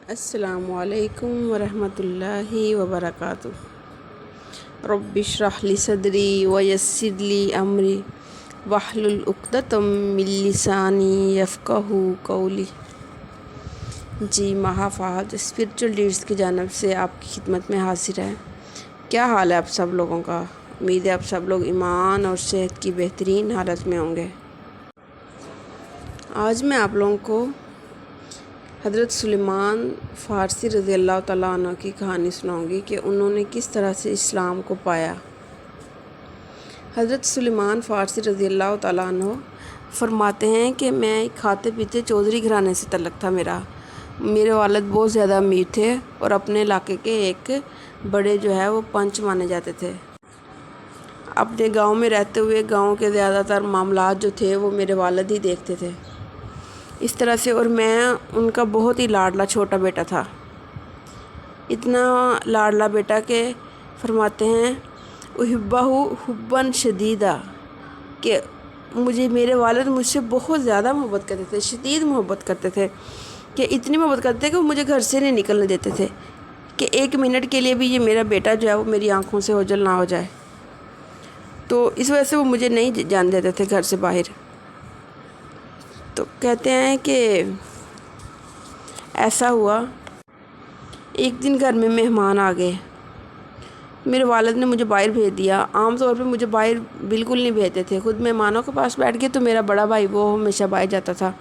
السلام علیکم ورحمۃ اللہ وبرکاتہ۔ رب اشرح لی صدری ویسر لی امری واحلل عقدۃ من لسانی یفقہوا قولی۔ جی محافظ اسپریچول لیڈرز کی جانب سے آپ کی خدمت میں حاضر ہے۔ کیا حال ہے آپ سب لوگوں کا؟ امید ہے آپ سب لوگ ایمان اور صحت کی بہترین حالت میں ہوں گے۔ آج میں آپ لوگوں کو حضرت سلیمان فارسی رضی اللہ تعالیٰ عنہ کی کہانی سناؤں گی کہ انہوں نے کس طرح سے اسلام کو پایا۔ حضرت سلیمان فارسی رضی اللہ تعالیٰ عنہ فرماتے ہیں کہ میں کھاتے پیتے چودھری گھرانے سے تعلق تھا میرے والد بہت زیادہ امیر تھے اور اپنے علاقے کے ایک بڑے وہ پنچ مانے جاتے تھے۔ اپنے گاؤں میں رہتے ہوئے گاؤں کے زیادہ تر معاملات جو تھے وہ میرے والد ہی دیکھتے تھے اس طرح سے، اور میں ان کا بہت ہی لاڈلا چھوٹا بیٹا تھا۔ اتنا لاڈلا بیٹا کہ فرماتے ہیں احبہ حباً شدیدہ، کہ میرے والد مجھ سے بہت زیادہ محبت کرتے تھے، شدید محبت کرتے تھے، کہ اتنی محبت کرتے تھے کہ وہ مجھے گھر سے نہیں نکلنے دیتے تھے کہ ایک منٹ کے لیے بھی یہ میرا بیٹا وہ میری آنکھوں سے اوجھل نہ ہو جائے۔ تو اس وجہ سے وہ مجھے نہیں جان دیتے تھے گھر سے باہر۔ تو کہتے ہیں کہ ایسا ہوا، ایک دن گھر میں مہمان آ گئے، میرے والد نے مجھے باہر بھیج دیا۔ عام طور پہ مجھے باہر بالکل نہیں بھیجتے تھے، خود مہمانوں کے پاس بیٹھ گئے تو میرا بڑا بھائی وہ ہمیشہ باہر جاتا تھا،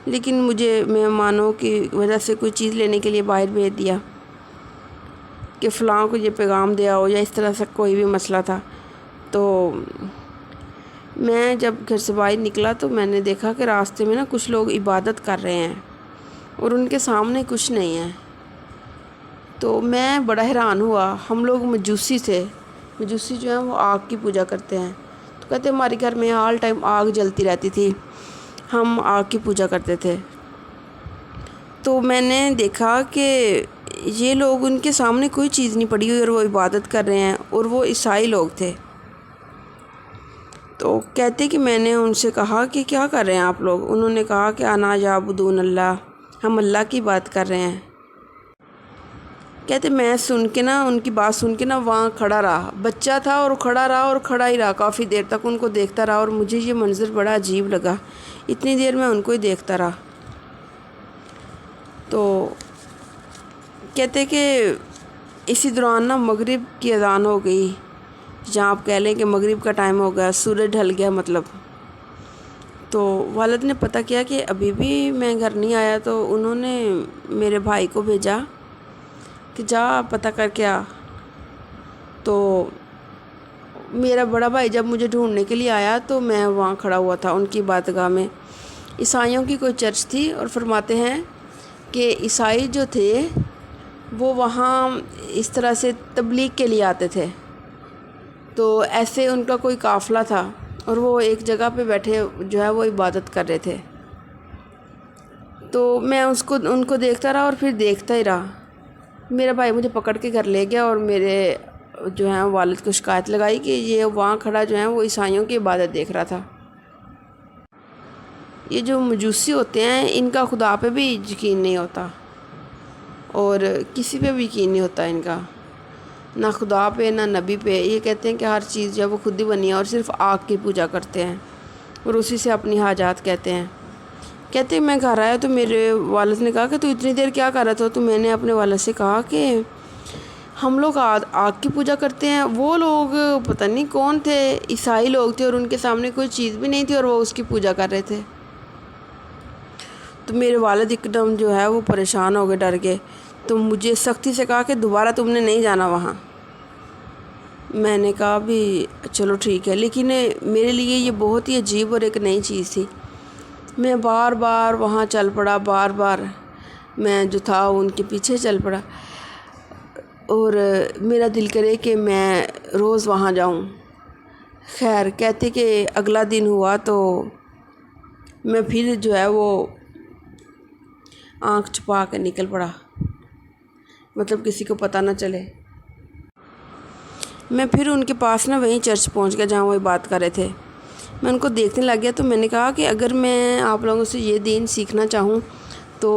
لیکن مجھے مہمانوں کی وجہ سے کوئی چیز لینے کے لیے باہر بھیج دیا کہ فلاں کو یہ پیغام دیا ہو، یا اس طرح سے کوئی بھی مسئلہ تھا۔ تو میں جب گھر سے باہر نکلا تو میں نے دیکھا کہ راستے میں کچھ لوگ عبادت کر رہے ہیں اور ان کے سامنے کچھ نہیں ہے۔ تو میں بڑا حیران ہوا۔ ہم لوگ مجوسی تھے، مجوسی ہیں وہ آگ کی پوجا کرتے ہیں۔ تو کہتے ہیں ہمارے گھر میں آل ٹائم آگ جلتی رہتی تھی، ہم آگ کی پوجا کرتے تھے۔ تو میں نے دیکھا کہ یہ لوگ، ان کے سامنے کوئی چیز نہیں پڑی ہوئی اور وہ عبادت کر رہے ہیں، اور وہ عیسائی لوگ تھے۔ تو کہتے کہ میں نے ان سے کہا کہ کیا کر رہے ہیں آپ لوگ؟ انہوں نے کہا کہ انا یعبدون اللہ، ہم اللہ کی بات کر رہے ہیں۔ کہتے میں سن کے ان کی بات سن کے وہاں کھڑا رہا، بچہ تھا اور کھڑا رہا اور کھڑا ہی رہا کافی دیر تک، ان کو دیکھتا رہا، اور مجھے یہ منظر بڑا عجیب لگا، اتنی دیر میں ان کو ہی دیکھتا رہا۔ تو کہتے کہ اسی دوران مغرب کی اذان ہو گئی، جہاں آپ کہہ لیں کہ مغرب کا ٹائم ہو گیا، سورج ڈھل گیا مطلب۔ تو والد نے پتہ کیا کہ ابھی بھی میں گھر نہیں آیا، تو انہوں نے میرے بھائی کو بھیجا کہ جا پتہ کر کے آ۔ تو میرا بڑا بھائی جب مجھے ڈھونڈنے کے لیے آیا تو میں وہاں کھڑا ہوا تھا ان کی عبادتگاہ میں۔ عیسائیوں کی کوئی چرچ تھی، اور فرماتے ہیں کہ عیسائی جو تھے وہ وہاں اس طرح سے تبلیغ کے لیے آتے تھے۔ تو ایسے ان کا کوئی قافلہ تھا اور وہ ایک جگہ پہ بیٹھے وہ عبادت کر رہے تھے۔ تو میں ان کو دیکھتا رہا اور پھر دیکھتا ہی رہا۔ میرا بھائی مجھے پکڑ کے گھر لے گیا اور میرے والد کو شکایت لگائی کہ یہ وہاں کھڑا وہ عیسائیوں کی عبادت دیکھ رہا تھا۔ یہ جو مجوسی ہوتے ہیں ان کا خدا پہ بھی یقین نہیں ہوتا، اور کسی پہ بھی یقین نہیں ہوتا ان کا، نہ خدا پہ نہ نبی پہ۔ یہ کہتے ہیں کہ ہر چیز وہ خود ہی بنی ہے، اور صرف آگ کی پوجا کرتے ہیں اور اسی سے اپنی حاجات کہتے ہیں۔ کہتے ہیں میں گھر آیا تو میرے والد نے کہا کہ تو اتنی دیر کیا کر رہا تھا؟ تو میں نے اپنے والد سے کہا کہ ہم لوگ آگ کی پوجا کرتے ہیں۔ وہ لوگ پتہ نہیں کون تھے، عیسائی لوگ تھے، اور ان کے سامنے کوئی چیز بھی نہیں تھی اور وہ اس کی پوجا کر رہے تھے۔ تو میرے والد ایک دم وہ پریشان ہو گئے، ڈر گئے۔ تو مجھے سختی سے کہا کہ دوبارہ تم نے نہیں جانا وہاں۔ میں نے کہا بھی چلو ٹھیک ہے، لیکن میرے لیے یہ بہت ہی عجیب اور ایک نئی چیز تھی۔ میں بار بار وہاں چل پڑا، بار بار میں تھا ان کے پیچھے چل پڑا، اور میرا دل کرے کہ میں روز وہاں جاؤں۔ خیر، کہتے کہ اگلا دن ہوا تو میں پھر وہ آنکھ چھپا کے نکل پڑا، مطلب کسی کو پتہ نہ چلے۔ میں پھر ان کے پاس وہیں چرچ پہنچ گیا جہاں وہ بات کر رہے تھے۔ میں ان کو دیکھنے لگ گیا، تو میں نے کہا کہ اگر میں آپ لوگوں سے یہ دین سیکھنا چاہوں تو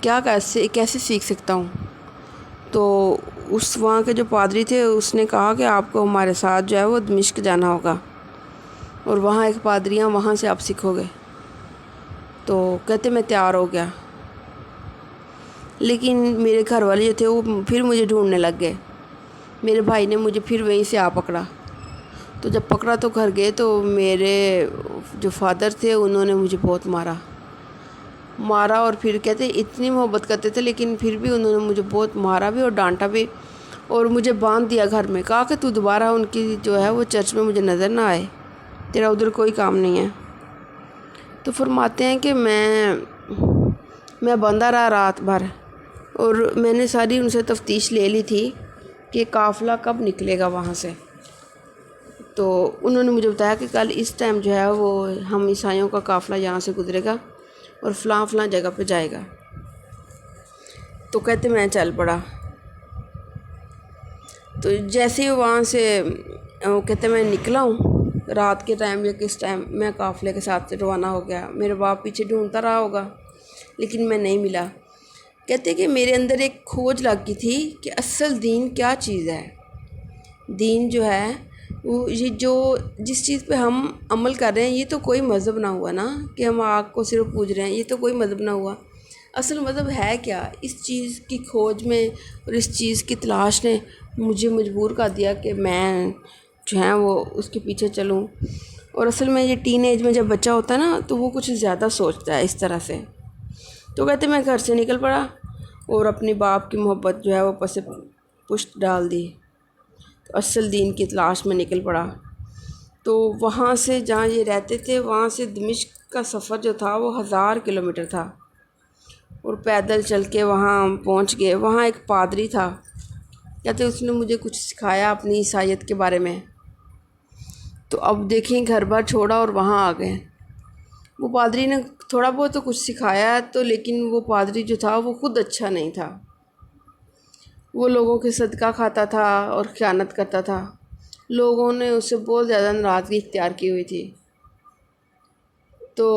کیا کیسے سیکھ سکتا ہوں؟ تو اس وہاں کے جو پادری تھے اس نے کہا کہ آپ کو ہمارے ساتھ جو ہے وہ دمشق جانا ہوگا، اور وہاں ایک پادریاں وہاں سے آپ سیکھو گے۔ تو کہتے میں تیار ہو گیا، لیکن میرے گھر والے جو تھے وہ پھر مجھے ڈھونڈنے لگ گئے۔ میرے بھائی نے مجھے پھر وہیں سے پکڑا، تو جب پکڑا تو گھر گئے تو میرے جو فادر تھے انہوں نے مجھے بہت مارا، اور پھر کہتے اتنی محبت کرتے تھے لیکن پھر بھی انہوں نے مجھے بہت مارا بھی اور ڈانٹا بھی، اور مجھے باندھ دیا گھر میں، کہا کہ تو دوبارہ ان کی جو ہے وہ چرچ میں مجھے نظر نہ آئے، تیرا ادھر کوئی کام نہیں ہے۔ تو فرماتے ہیں کہ میں بندہ رہا رات بھر، اور میں نے ساری ان سے تفتیش لے لی تھی کہ قافلہ کب نکلے گا وہاں سے۔ تو انہوں نے مجھے بتایا کہ کل اس ٹائم جو ہے وہ ہم عیسائیوں کا قافلہ یہاں سے گزرے گا اور فلاں جگہ پہ جائے گا۔ تو کہتے میں چل پڑا۔ تو جیسے ہی وہاں سے کہتے میں نکلا ہوں رات کے ٹائم یا کس ٹائم، میں قافلے کے ساتھ روانہ ہو گیا۔ میرے باپ پیچھے ڈھونڈتا رہا ہوگا لیکن میں نہیں ملا۔ کہتے کہ میرے اندر ایک کھوج لگ گئی تھی کہ اصل دین کیا چیز ہے۔ دین جو ہے وہ یہ جو جس چیز پہ ہم عمل کر رہے ہیں یہ تو کوئی مذہب نہ ہوا نا، کہ ہم آگ کو صرف پوج رہے ہیں، یہ تو کوئی مذہب نہ ہوا۔ اصل مذہب ہے کیا؟ اس چیز کی کھوج میں اور اس چیز کی تلاش نے مجھے مجبور کر دیا کہ میں جو ہے وہ اس کے پیچھے چلوں۔ اور اصل میں یہ ٹین ایج میں جب بچہ ہوتا ہے نا تو وہ کچھ زیادہ سوچتا ہے اس طرح سے۔ تو کہتے میں گھر سے نکل پڑا اور اپنے باپ کی محبت جو ہے وہ پس پشت ڈال دی، تو اصل دین کی تلاش میں نکل پڑا۔ تو وہاں سے جہاں یہ رہتے تھے وہاں سے دمشق کا سفر جو تھا وہ 1000 کلومیٹر تھا، اور پیدل چل کے وہاں پہنچ گئے۔ وہاں ایک پادری تھا، کہتے اس نے مجھے کچھ سکھایا اپنی عیسائیت کے بارے میں۔ تو اب دیکھیں گھر بار چھوڑا اور وہاں آ گئے۔ وہ پادری نے تھوڑا بہت تو کچھ سکھایا تو، لیکن وہ پادری جو تھا وہ خود اچھا نہیں تھا، وہ لوگوں کے صدقہ کھاتا تھا اور خیانت کرتا تھا۔ لوگوں نے اس سے بہت زیادہ ناراضگی اختیار کی ہوئی تھی۔ تو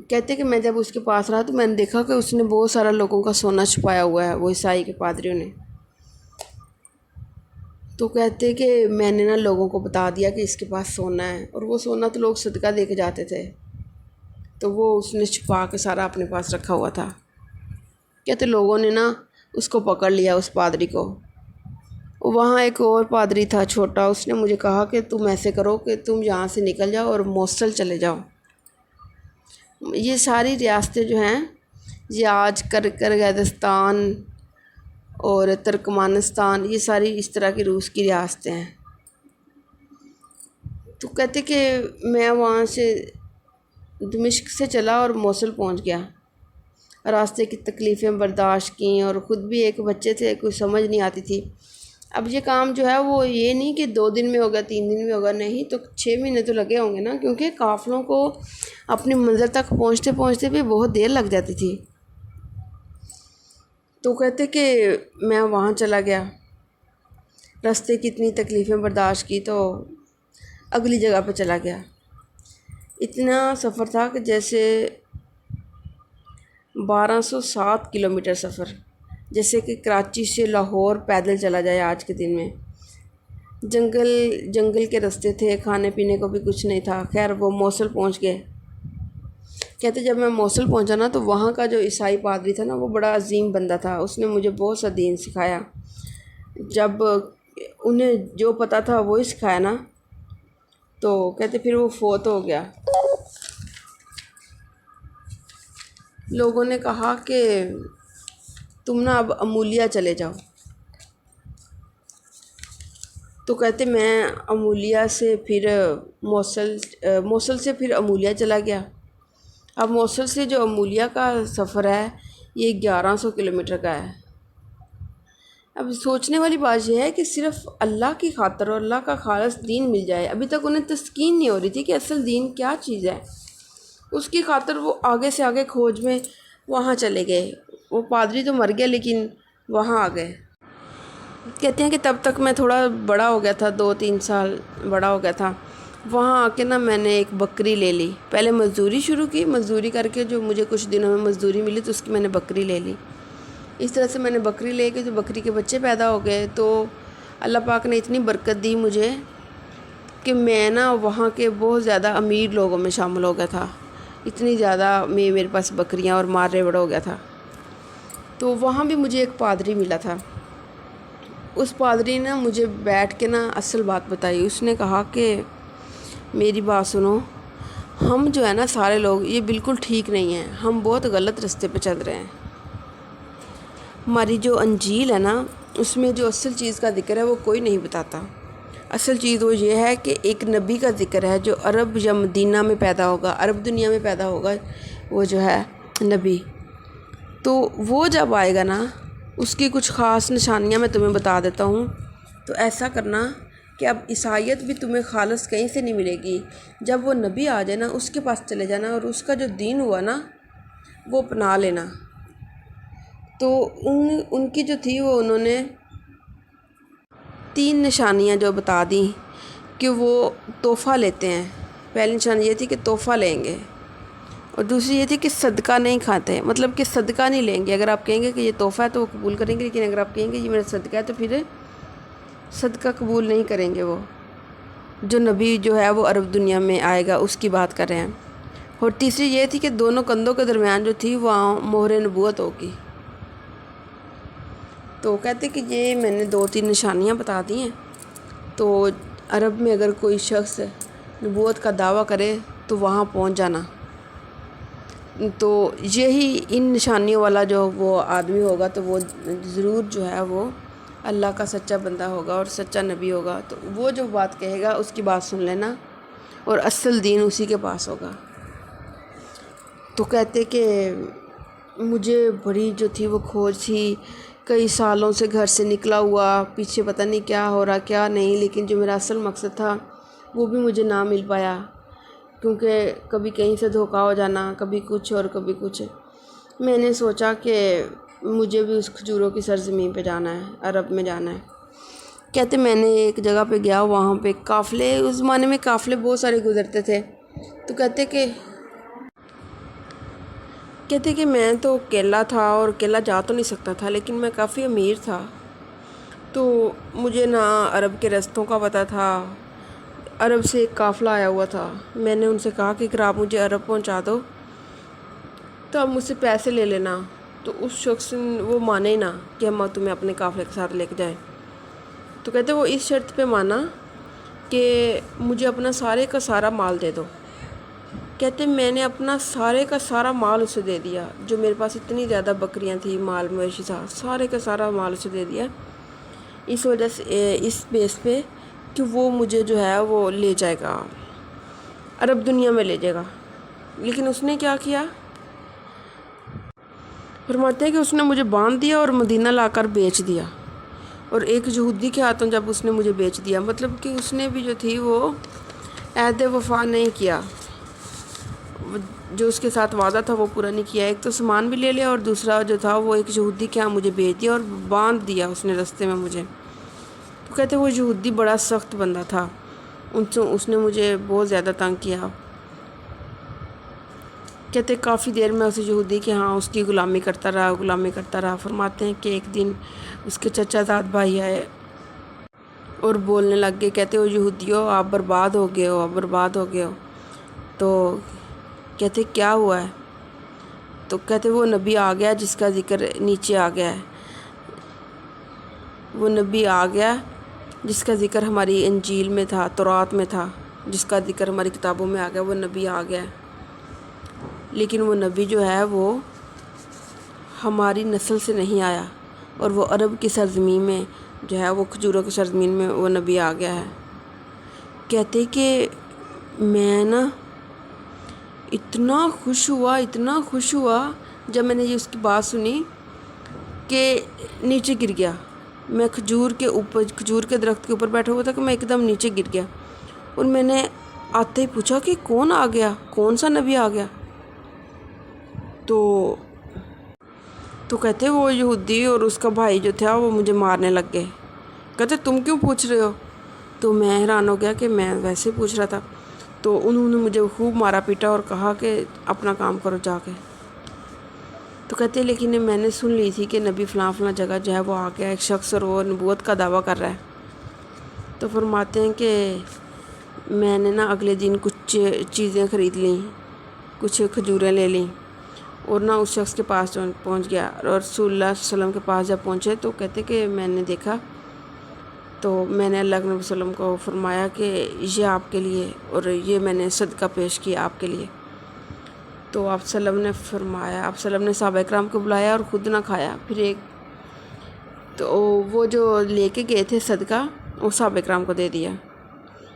کہتے کہ میں جب اس کے پاس رہا تو میں نے دیکھا کہ اس نے بہت سارا لوگوں کا سونا چھپایا ہوا ہے، وہ عیسائی کے پادریوں نے۔ تو کہتے کہ میں نے نا لوگوں کو بتا دیا کہ اس کے پاس سونا ہے، اور وہ سونا تو لوگ صدقہ دے کے جاتے تھے، تو وہ اس نے چھپا کے سارا اپنے پاس رکھا ہوا تھا۔ کہتے لوگوں نے نا اس کو پکڑ لیا، اس پادری کو۔ وہاں ایک اور پادری تھا چھوٹا، اس نے مجھے کہا کہ تم ایسے کرو کہ تم یہاں سے نکل جاؤ اور موصل چلے جاؤ۔ یہ ساری ریاستیں جو ہیں یہ آج کرغیزستان اور ترکمانستان، یہ ساری اس طرح کی روس کی ریاستیں ہیں۔ تو کہتے کہ میں وہاں سے دمشق سے چلا اور موصل پہنچ گیا، راستے کی تکلیفیں برداشت کیں، اور خود بھی ایک بچے تھے، کوئی سمجھ نہیں آتی تھی۔ اب یہ کام جو ہے وہ یہ نہیں کہ 2 دن میں ہوگا 3 دن میں ہوگا، نہیں تو 6 مہینے تو لگے ہوں گے نا، کیونکہ قافلوں کو اپنی منزل تک پہنچتے پہنچتے بھی بہت دیر لگ جاتی تھی۔ تو کہتے کہ میں وہاں چلا گیا، راستے کی اتنی تکلیفیں برداشت کی تو اگلی جگہ پہ چلا گیا۔ اتنا سفر تھا کہ جیسے 1207 کلومیٹر سفر، جیسے کہ کراچی سے لاہور پیدل چلا جائے آج کے دن میں۔ جنگل کے راستے تھے، کھانے پینے کو بھی کچھ نہیں تھا۔ خیر وہ موصل پہنچ گئے۔ کہتے جب میں موصل پہنچا نا تو وہاں کا جو عیسائی پادری تھا نا وہ بڑا عظیم بندہ تھا، اس نے مجھے بہت سا دین سکھایا۔ جب انہیں جو پتہ تھا وہی سکھایا نا، تو کہتے پھر وہ فوت ہو گیا۔ لوگوں نے کہا کہ تم نا اب امولیہ چلے جاؤ۔ تو کہتے میں امولیہ سے پھر موصل سے پھر امولیہ چلا گیا۔ اب موصل سے جو امولیہ کا سفر ہے یہ 1100 کلومیٹر کا ہے۔ اب سوچنے والی بات یہ ہے کہ صرف اللہ کی خاطر اور اللہ کا خالص دین مل جائے، ابھی تک انہیں تسکین نہیں ہو رہی تھی کہ اصل دین کیا چیز ہے، اس کی خاطر وہ آگے سے آگے کھوج میں وہاں چلے گئے۔ وہ پادری تو مر گیا لیکن وہاں آ گئے۔ کہتے ہیں کہ تب تک میں تھوڑا بڑا ہو گیا تھا، 2-3 سال بڑا ہو گیا تھا۔ وہاں آ کے نا میں نے ایک بکری لے لی، پہلے مزدوری شروع کی، مزدوری کر کے جو مجھے کچھ دنوں میں مزدوری ملی تو اس کی میں نے بکری لے لی۔ اس طرح سے میں نے بکری لے کے، تو بکری کے بچے پیدا ہو گئے، تو اللہ پاک نے اتنی برکت دی مجھے کہ میں نا وہاں کے بہت زیادہ امیر لوگوں میں شامل ہو گیا تھا، اتنی زیادہ میرے پاس بکریاں اور مار ریوڑ ہو گیا تھا۔ تو وہاں بھی مجھے ایک پادری ملا تھا، اس پادری نے مجھے بیٹھ کے نا اصل بات بتائی۔ اس نے کہا کہ میری بات سنو، ہم جو ہے نا سارے لوگ یہ بالکل ٹھیک نہیں ہیں، ہم بہت غلط راستے پہ چل رہے ہیں۔ ہماری جو انجیل ہے نا، اس میں جو اصل چیز کا ذکر ہے وہ کوئی نہیں بتاتا۔ اصل چیز وہ یہ ہے کہ ایک نبی کا ذکر ہے جو عرب یا مدینہ میں پیدا ہوگا، عرب دنیا میں پیدا ہوگا، وہ جو ہے نبی۔ تو وہ جب آئے گا نا، اس کی کچھ خاص نشانیاں میں تمہیں بتا دیتا ہوں۔ تو ایسا کرنا کہ اب عیسائیت بھی تمہیں خالص کہیں سے نہیں ملے گی، جب وہ نبی آ جائے نا اس کے پاس چلے جانا، اور اس کا جو دین ہوا نا وہ اپنا لینا۔ تو ان کی جو تھی وہ انہوں نے 3 نشانیاں جو بتا دیں کہ وہ تحفہ لیتے ہیں۔ پہلی نشانی یہ تھی کہ تحفہ لیں گے، اور دوسری یہ تھی کہ صدقہ نہیں کھاتے، مطلب کہ صدقہ نہیں لیں گے۔ اگر آپ کہیں گے کہ یہ تحفہ ہے تو وہ قبول کریں گے، لیکن اگر آپ کہیں گے یہ میرا صدقہ ہے تو پھر صدقہ قبول نہیں کریں گے۔ وہ جو نبی جو ہے وہ عرب دنیا میں آئے گا اس کی بات کر رہے ہیں۔ اور تیسری یہ تھی کہ دونوں کندھوں کے درمیان جو تھی وہاں مہر نبوت ہوگی۔ تو کہتے کہ یہ میں نے 2-3 نشانیاں بتا دی ہیں، تو عرب میں اگر کوئی شخص نبوت کا دعویٰ کرے تو وہاں پہنچ جانا۔ تو یہی ان نشانیوں والا جو وہ آدمی ہوگا تو وہ ضرور جو ہے وہ اللہ کا سچا بندہ ہوگا اور سچا نبی ہوگا۔ تو وہ جو بات کہے گا اس کی بات سن لینا، اور اصل دین اسی کے پاس ہوگا۔ تو کہتے کہ مجھے بڑی جو تھی وہ کھوج تھی، کئی سالوں سے گھر سے نکلا ہوا، پیچھے پتہ نہیں کیا ہو رہا کیا نہیں، لیکن جو میرا اصل مقصد تھا وہ بھی مجھے نہ مل پایا، کیونکہ کبھی کہیں سے دھوکا ہو جانا، کبھی کچھ اور کبھی کچھ۔ میں نے سوچا کہ مجھے بھی اس کھجوروں کی سرزمین پہ جانا ہے، عرب میں جانا ہے۔ کہتے میں نے ایک جگہ پہ گیا، وہاں پہ قافلے، اس زمانے میں قافلے بہت سارے گزرتے تھے۔ تو کہتے کہ میں تو اکیلا تھا اور اکیلا جا تو نہیں سکتا تھا، لیکن میں کافی امیر تھا، تو مجھے نہ عرب کے رستوں کا پتہ تھا۔ عرب سے ایک قافلہ آیا ہوا تھا، میں نے ان سے کہا کہ اگر آپ مجھے عرب پہنچا دو تو آپ مجھ سے پیسے لے لینا۔ تو اس شخص وہ مانے ہی نہ کہ ہم تمہیں اپنے قافلے کے ساتھ لے کے جائیں۔ تو کہتے وہ اس شرط پہ مانا کہ مجھے اپنا سارے کا سارا مال دے دو۔ کہتے میں نے اپنا سارے کا سارا مال اسے دے دیا، جو میرے پاس اتنی زیادہ بکریاں تھیں، مال مویشی تھا، سارے کا سارا مال اسے دے دیا، اس وجہ سے اس بیس پہ کہ وہ مجھے جو ہے وہ لے جائے گا، عرب دنیا میں لے جائے گا۔ لیکن اس نے کیا کیا؟ فرماتے ہیں کہ اس نے مجھے باندھ دیا اور مدینہ لا کر بیچ دیا، اور ایک یہودی کے ہاتھوں جب اس نے مجھے بیچ دیا، مطلب کہ اس نے بھی جو تھی وہ عہد وفا نہیں کیا، جو اس کے ساتھ وعدہ تھا وہ پورا نہیں کیا۔ ایک تو سامان بھی لے لیا، اور دوسرا جو تھا وہ ایک یہودی کے ہاں مجھے بیچ دیا اور باندھ دیا اس نے رستے میں مجھے۔ تو کہتے وہ یہودی بڑا سخت بندہ تھا، اس نے مجھے بہت زیادہ تنگ کیا۔ کہتے کافی دیر میں اس یہودی کے ہاں اس کی غلامی کرتا رہا۔ فرماتے ہیں کہ ایک دن اس کے چچا زاد بھائی آئے اور بولنے لگ گئے، کہتے وہ یہودیو آپ برباد ہو گئے ہو۔ تو کہتے کیا ہوا ہے؟ تو کہتے وہ نبی آ گیا جس کا ذکر نیچے آ گیا ہے، وہ نبی آ گیا جس کا ذکر ہماری انجیل میں تھا، تورات میں تھا، جس کا ذکر ہماری کتابوں میں آ گیا، وہ نبی آ گیا۔ لیکن وہ نبی جو ہے وہ ہماری نسل سے نہیں آیا، اور وہ عرب کی سرزمین میں جو ہے وہ کھجوروں کی سرزمین میں وہ نبی آ گیا ہے۔ کہتے کہ میں نا اتنا خوش ہوا جب میں نے یہ اس کی بات سنی کہ نیچے گر گیا۔ میں کھجور کے درخت کے اوپر بیٹھا ہوا تھا کہ میں ایک دم نیچے گر گیا، اور میں نے آتے ہی پوچھا کہ کون آ گیا، کون سا نبی آ گیا؟ تو کہتے وہ یہودی اور اس کا بھائی جو تھا وہ مجھے مارنے لگ گئے۔ کہتے تم کیوں پوچھ رہے ہو؟ تو میں حیران ہو گیا کہ میں ویسے پوچھ رہا تھا۔ تو انہوں نے مجھے خوب مارا پیٹا اور کہا کہ اپنا کام کرو جا کے۔ تو کہتے ہیں لیکن میں نے سن لی تھی کہ نبی فلاں فلاں جگہ جو ہے وہ آ گیا ایک شخص اور وہ نبوت کا دعویٰ کر رہا ہے۔ تو فرماتے ہیں کہ میں نے نا اگلے دن کچھ چیزیں خرید لیں، کچھ کھجوریں لے لیں اور نہ اس شخص کے پاس پہنچ گیا، اور رسول اللہ صلی اللہ علیہ وسلم کے پاس جب پہنچے تو کہتے کہ میں نے دیکھا، تو میں نے اللہ کے نبی صلی اللہ علیہ وسلم کو فرمایا کہ یہ آپ کے لیے، اور یہ میں نے صدقہ پیش کیا آپ کے لیے۔ تو آپ صلی اللہ علیہ وسلم نے فرمایا، آپ صلی اللہ علیہ وسلم نے صحابہ کرام کو بلایا اور خود نہ کھایا، پھر ایک تو وہ جو لے کے گئے تھے صدقہ وہ صحابہ کرام کو دے دیا۔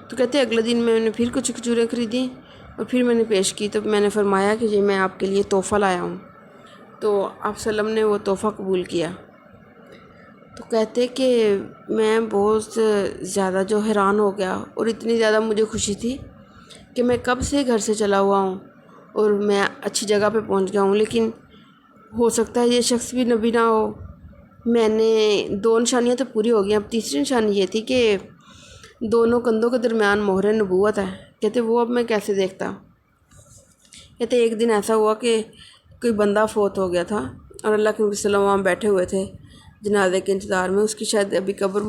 تو کہتے ہیں اگلے دن میں نے پھر کچھ کھجوریں خریدیں اور پھر میں نے پیش کی، تو میں نے فرمایا کہ یہ میں آپ کے لیے تحفہ لایا ہوں، تو آپ صلی اللہ علیہ وسلم نے وہ تحفہ قبول کیا۔ تو کہتے کہ میں بہت زیادہ جو حیران ہو گیا، اور اتنی زیادہ مجھے خوشی تھی کہ میں کب سے گھر سے چلا ہوا ہوں اور میں اچھی جگہ پہ پہنچ گیا ہوں، لیکن ہو سکتا ہے یہ شخص بھی نبی نہ ہو۔ میں نے 2 نشانیاں تو پوری ہو گئی، اب تیسری نشانی یہ تھی کہ دونوں کندھوں کے درمیان مہر نبوت ہے۔ کہتے وہ اب میں کیسے دیکھتا۔ کہتے ایک دن ایسا ہوا کہ کوئی بندہ فوت ہو گیا تھا اور اللہ کے نبی صلی اللہ علیہ وسلم وہاں بیٹھے ہوئے تھے جنازے کے انتظار میں، اس کی شاید ابھی قبر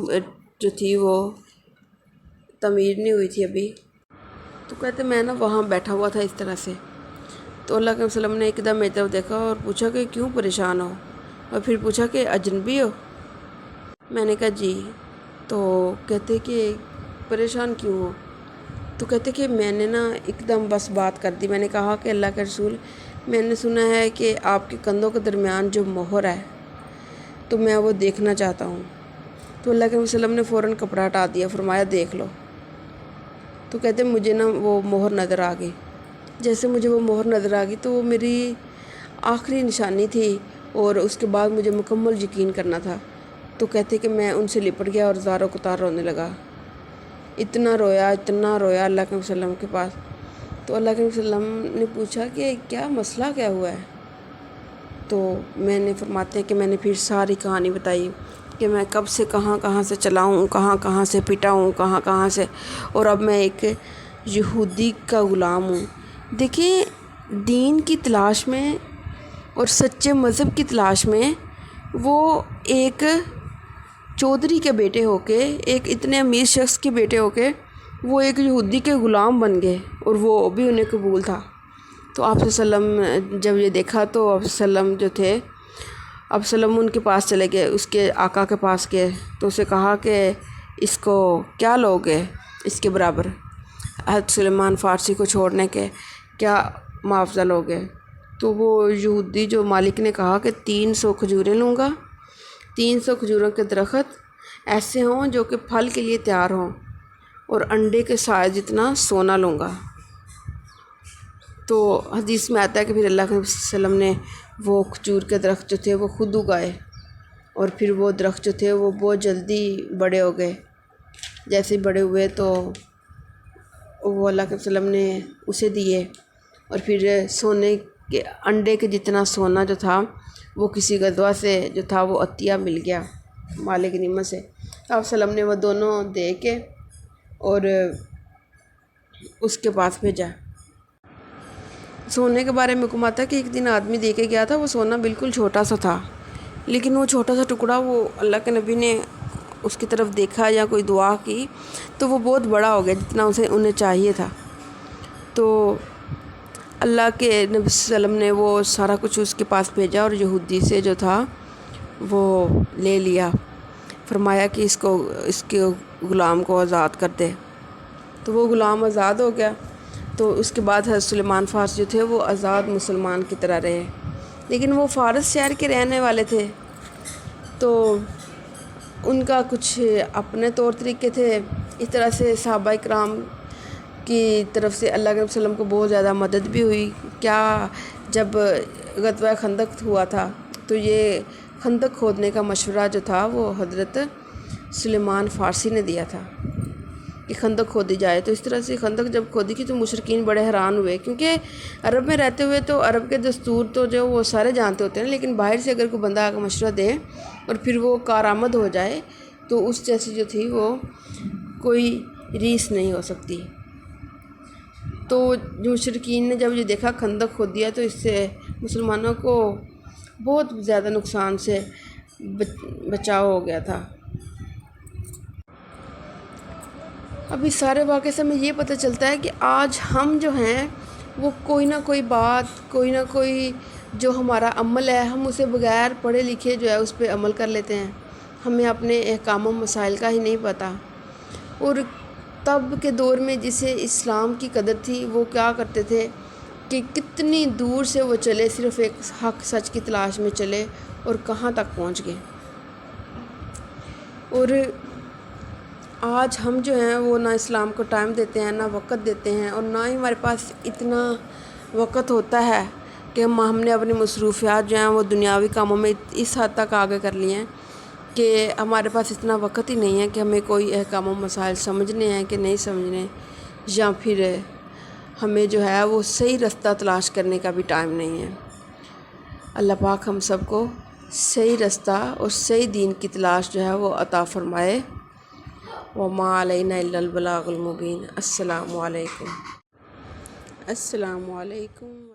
جو تھی وہ تعمیر نہیں ہوئی تھی ابھی۔ تو کہتے میں نا وہاں بیٹھا ہوا تھا اس طرح سے، تو اللہ کے نبی صلی اللہ علیہ وسلم نے ایک دم میری طرف دیکھا اور پوچھا کہ کیوں پریشان ہو، اور پھر پوچھا کہ اجنبی ہو؟ میں نے کہا جی۔ تو کہتے کہ پریشان کیوں ہو؟ تو کہتے کہ میں نے نا ایک دم بس بات کر دی، میں نے کہا کہ اللہ کے رسول میں نے سنا ہے کہ آپ کے کندھوں کے درمیان جو مہر ہے تو میں وہ دیکھنا چاہتا ہوں۔ تو اللہ کے نبی صلی اللہ علیہ وسلم نے فوراً کپڑا ہٹا دیا، فرمایا دیکھ لو۔ تو کہتے مجھے نا وہ مہر نظر آ گئی، جیسے مجھے وہ مہر نظر آ گئی تو وہ میری آخری نشانی تھی، اور اس کے بعد مجھے مکمل یقین کرنا تھا۔ تو کہتے کہ میں ان سے لپٹ گیا اور زار و قطار رونے لگا، اتنا رویا اللہ کے نبی صلی اللہ علیہ وسلم کے پاس۔ تو اللہ کے نبی صلی اللہ علیہ وسلم نے پوچھا کہ کیا مسئلہ کیا ہوا ہے؟ تو میں نے فرماتے ہیں کہ میں نے پھر ساری کہانی بتائی کہ میں کب سے کہاں سے چلا ہوں، کہاں سے پٹا ہوں، کہاں سے، اور اب میں ایک یہودی کا غلام ہوں۔ دیکھیں دین کی تلاش میں اور سچے مذہب کی تلاش میں وہ ایک چودھری کے بیٹے ہو کے، ایک اتنے امیر شخص کے بیٹے ہو کے وہ ایک یہودی کے غلام بن گئے، اور وہ بھی انہیں قبول تھا۔ تو آپ صلی اللہ علیہ وسلم جب یہ دیکھا تو آپ صلی اللہ علیہ وسلم جو تھے، آپ صلی اللہ علیہ وسلم ان کے پاس چلے گئے، اس کے آقا کے پاس گئے، تو اسے کہا کہ اس کو کیا لوگے، اس کے برابر حضرت سلیمان فارسی کو چھوڑنے کے کیا معاوضہ لوگے؟ تو وہ یہودی جو مالک نے کہا کہ 300 کھجوریں لوں گا، 300 کھجوروں کے درخت ایسے ہوں جو کہ پھل کے لیے تیار ہوں، اور انڈے کے سائے جتنا سونا لوں گا۔ تو حدیث میں آتا ہے کہ پھر اللہ کے نبی صلی اللہ علیہ وسلم نے وہ کھجور کے درخت جو تھے وہ خود اگائے، اور پھر وہ درخت جو تھے وہ بہت جلدی بڑے ہو گئے۔ جیسے بڑے ہوئے تو وہ اللہ کے نبی صلی اللہ علیہ وسلم نے اسے دیے، اور پھر سونے کے انڈے کے جتنا سونا جو تھا وہ کسی غزوہ سے جو تھا وہ عطیہ مل گیا مال غنیمت سے۔ آپ صلی اللہ علیہ وسلم نے وہ دونوں دے کے اور اس کے پاس بھیجا۔ سونے کے بارے میں حکم آتا ہے کہ ایک دن آدمی دے کے گیا تھا، وہ سونا بالکل چھوٹا سا تھا، لیکن وہ چھوٹا سا ٹکڑا وہ اللہ کے نبی نے اس کی طرف دیکھا یا کوئی دعا کی تو وہ بہت بڑا ہو گیا جتنا انہیں چاہیے تھا۔ تو اللہ کے نبی صلی اللہ علیہ وسلم نے وہ سارا کچھ اس کے پاس بھیجا، اور یہودی سے جو تھا وہ لے لیا، فرمایا کہ اس کے غلام کو آزاد کر دے۔ تو وہ غلام آزاد ہو گیا۔ تو اس کے بعد حضرت سلیمان فارس جو تھے وہ آزاد مسلمان کی طرح رہے، لیکن وہ فارس شہر کے رہنے والے تھے، تو ان کا کچھ اپنے طور طریقے تھے۔ اس طرح سے صحابہ کرام کی طرف سے اللہ کے نبی صلی اللہ علیہ وسلم کو بہت زیادہ مدد بھی ہوئی۔ کیا جب غزوہ خندق ہوا تھا تو یہ خندق کھودنے کا مشورہ جو تھا وہ حضرت سلیمان فارسی نے دیا تھا کہ خندق کھودی جائے۔ تو اس طرح سے خندق جب کھودی کی تو مشرکین بڑے حیران ہوئے، کیونکہ عرب میں رہتے ہوئے تو عرب کے دستور تو جو وہ سارے جانتے ہوتے ہیں، لیکن باہر سے اگر کوئی بندہ آ کے مشورہ دے اور پھر وہ کارآمد ہو جائے تو اس جیسی جو تھی وہ کوئی ریس نہیں ہو سکتی۔ تو مشرکین نے جب یہ دیکھا خندق کھود دیا تو اس سے مسلمانوں کو بہت زیادہ نقصان سے بچاؤ ہو گیا تھا۔ اب اس سارے واقعے سے ہمیں یہ پتہ چلتا ہے کہ آج ہم جو ہیں وہ کوئی نہ کوئی بات، کوئی نہ کوئی جو ہمارا عمل ہے، ہم اسے بغیر پڑھے لکھے جو ہے اس پہ عمل کر لیتے ہیں، ہمیں اپنے احکام و مسائل کا ہی نہیں پتہ۔ اور تب کے دور میں جسے اسلام کی قدر تھی، وہ کیا کرتے تھے کہ کتنی دور سے وہ چلے، صرف ایک حق سچ کی تلاش میں چلے اور کہاں تک پہنچ گئے۔ اور آج ہم جو ہیں وہ نہ اسلام کو ٹائم دیتے ہیں، نہ وقت دیتے ہیں، اور نہ ہی ہمارے پاس اتنا وقت ہوتا ہے کہ ہم نے اپنی مصروفیات جو ہیں وہ دنیاوی کاموں میں اس حد تک آگے کر لی ہیں کہ ہمارے پاس اتنا وقت ہی نہیں ہے کہ ہمیں کوئی احکام و مسائل سمجھنے ہیں کہ نہیں سمجھنے، یا پھر ہمیں جو ہے وہ صحیح رستہ تلاش کرنے کا بھی ٹائم نہیں ہے۔ اللہ پاک ہم سب کو صحیح رستہ اور صحیح دین کی تلاش جو ہے وہ عطا فرمائے۔ وما علینا الا البلاغ المبین۔ السلام علیکم۔